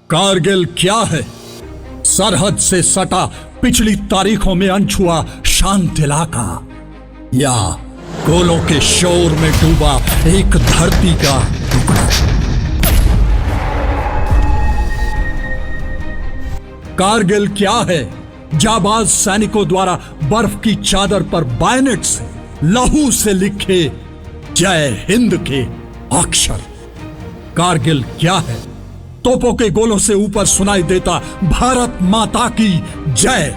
कारगिल क्या है? सरहद से सटा पिछली तारीखों में अनछुआ शांत इलाका, या गोलों के शोर में डूबा एक धरती का टुकड़ा? कारगिल क्या है? जाबाज सैनिकों द्वारा बर्फ की चादर पर बायनेट से लहू से लिखे जय हिंद के अक्षर। कारगिल क्या है? तोपों के गोलों से ऊपर सुनाई देता भारत माता की जय।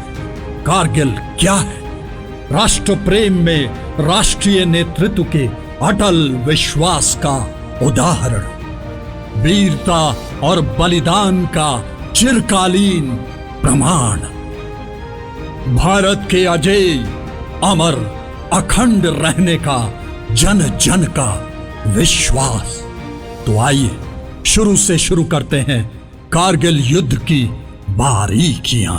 कारगिल क्या है? राष्ट्र प्रेम में राष्ट्रीय नेतृत्व के अटल विश्वास का उदाहरण, वीरता और बलिदान का चिरकालीन प्रमाण, भारत के अजेय अमर अखंड रहने का जन जन का विश्वास। तो आइए शुरू से शुरू करते हैं कारगिल युद्ध की बारीकियां।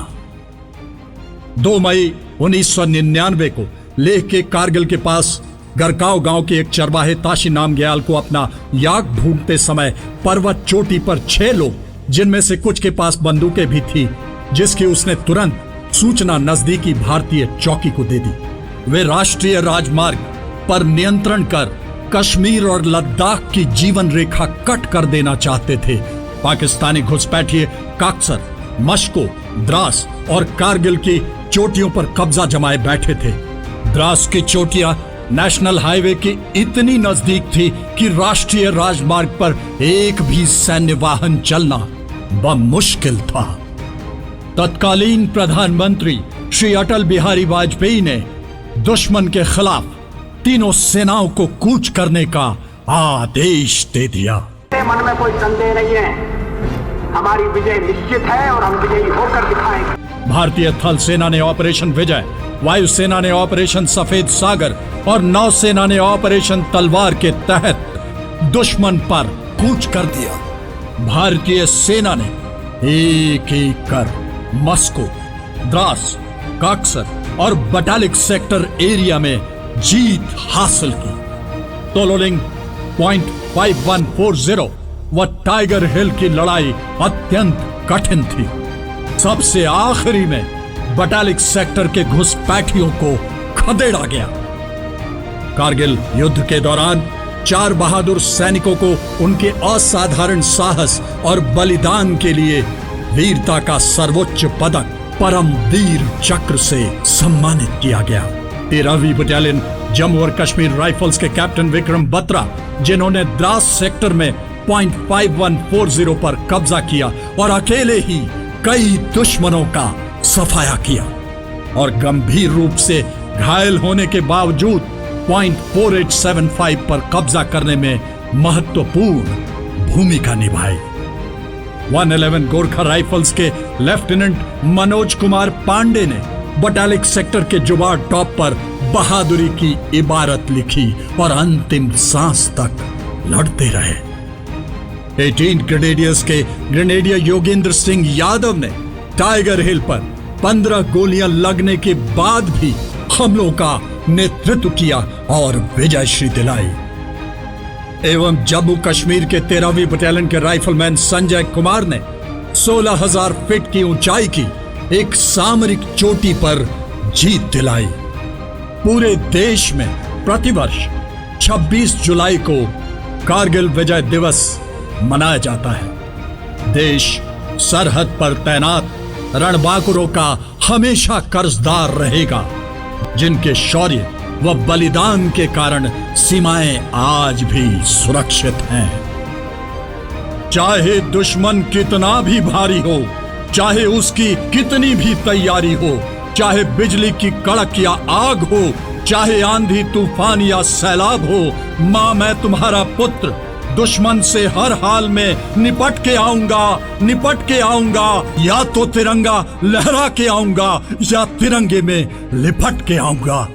2 मई 1999 को लेह के कारगिल के पास गरकाव गांव के एक चरवाहे ताशी नामग्याल को अपना याक ढूंढते समय पर्वत चोटी पर 6 लोग, जिनमें से कुछ के पास बंदूकें भी थी, जिसकी उसने तुरंत सूचना नजदीकी भारतीय चौकी को दे दी। वे राष्ट्रीय राजमार्ग पर नियंत्रण कर कश्मीर और लद्दाख की जीवन रेखा कट कर देना चाहते थे। पाकिस्तानी घुसपैठिए काक्सर, मशको, द्रास और कारगिल की चोटियों पर कब्जा जमाए बैठे थे। द्रास की चोटियां नेशनल हाईवे की इतनी नजदीक थी कि राष्ट्रीय राजमार्ग पर एक भी सैन्य वाहन चलना बमुश्किल था। तत्कालीन प्रधानमंत्री श्री अटल बिहारी वाजपेयी ने दुश्मन के खिलाफ तीनों सेनाओं को कूच करने का आदेश दे दिया। मन में कोई संदेह नहीं है, हमारी विजय निश्चित है और हम विजयी होकर दिखाएंगे। भारतीय थल सेना ने ऑपरेशन विजय, वायुसेना ने ऑपरेशन सफेद सागर और नौसेना ने ऑपरेशन तलवार के तहत दुश्मन पर कूच कर दिया। भारतीय सेना ने एक एक कर मस्को, द्रास, काक्सर और बटालिक सेक्टर एरिया में जीत हासिल की। तोलोलिंग पॉइंट 5140 व टाइगर हिल की लड़ाई अत्यंत कठिन थी। सबसे आखिरी में बटालिक सेक्टर के घुसपैठियों को खदेड़ा गया। कारगिल युद्ध के दौरान 4 बहादुर सैनिकों को उनके असाधारण साहस और बलिदान के लिए वीरता का सर्वोच्च पदक परम वीर चक्र से सम्मानित किया गया। 13वीं बटालियन जम्मू और कश्मीर राइफल्स के कैप्टन विक्रम बत्रा, जिन्होंने द्रास सेक्टर में पॉइंट 5140 पर कब्जा किया और अकेले ही कई दुश्मनों का सफाया किया, और गंभीर रूप से घायल होने के बावजूद पॉइंट 4875 पर कब्जा करने में महत्वपूर्ण भूमिका निभाई। 111 गोरखा राइफल्स के लेफ्टिनेंट मनोज कुमार पांडे ने बटालिक सेक्टर के जुबार टॉप पर बहादुरी की इबारत लिखी और अंतिम सांस तक लड़ते रहे। 18 ग्रेनेडियर्स के ग्रेनेडियर योगेंद्र सिंह यादव ने टाइगर हिल पर 15 गोलियां लगने के बाद भी हमलों का नेतृत्व किया और विजयश्री दिलाई। एवं जम्मू कश्मीर के 13वीं बटालियन के राइफलमैन संजय कुमार ने 16,000 फीट की ऊंचाई की एक सामरिक चोटी पर जीत दिलाई। पूरे देश में प्रतिवर्ष 26 जुलाई को कारगिल विजय दिवस मनाया जाता है। देश सरहद पर तैनात रणबांकुरों का हमेशा कर्जदार रहेगा, जिनके शौर्य व बलिदान के कारण सीमाएं आज भी सुरक्षित हैं। चाहे दुश्मन कितना भी भारी हो, चाहे उसकी कितनी भी तैयारी हो, चाहे बिजली की कड़क या आग हो, चाहे आंधी तूफान या सैलाब हो, मां मैं तुम्हारा पुत्र दुश्मन से हर हाल में निपट के आऊंगा, या तो तिरंगा लहरा के आऊंगा या तिरंगे में लिपट के आऊंगा।